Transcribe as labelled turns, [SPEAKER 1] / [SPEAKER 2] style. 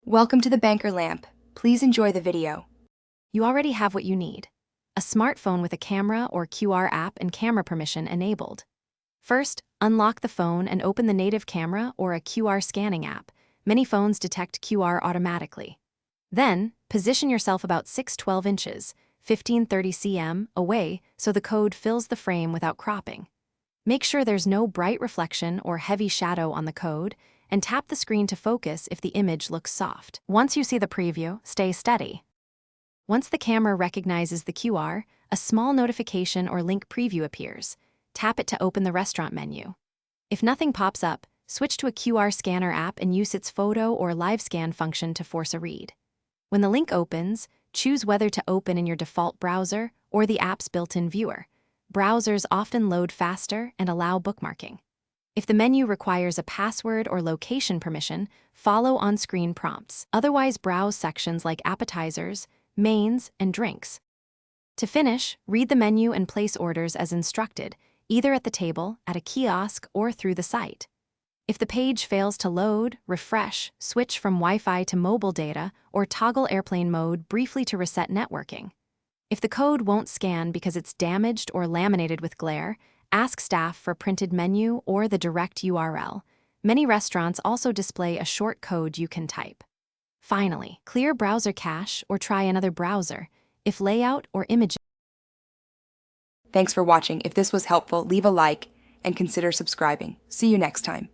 [SPEAKER 1] Welcome to the Banker Lamp. Please enjoy the video.
[SPEAKER 2] You already have what you need: a smartphone with a camera or QR app and camera permission enabled. First, unlock the phone and open the native camera or a QR scanning app. Many phones detect QR automatically. Then, position yourself about 6-12 inches, 15-30 cm away so the code fills the frame without cropping. Make sure there's no bright reflection or heavy shadow on the code, and tap the screen to focus if the image looks soft. Once you see the preview, stay steady. Once the camera recognizes the QR, a small notification or link preview appears. Tap it to open the restaurant menu. If nothing pops up, switch to a QR scanner app and use its photo or live scan function to force a read. When the link opens, choose whether to open in your default browser or the app's built-in viewer. Browsers often load faster and allow bookmarking. If the menu requires a password or location permission, follow on-screen prompts. Otherwise, browse sections like appetizers, mains, and drinks. To finish, read the menu and place orders as instructed, either at the table, at a kiosk, or through the site. If the page fails to load, refresh, switch from Wi-Fi to mobile data, or toggle airplane mode briefly to reset networking. If the code won't scan because it's damaged or laminated with glare, ask staff for printed menu or the direct URL. Many restaurants also display a short code you can type. Finally, clear browser cache or try another browser if layout or image.
[SPEAKER 1] Thanks for watching. If this was helpful, leave a like and consider subscribing. See you next time.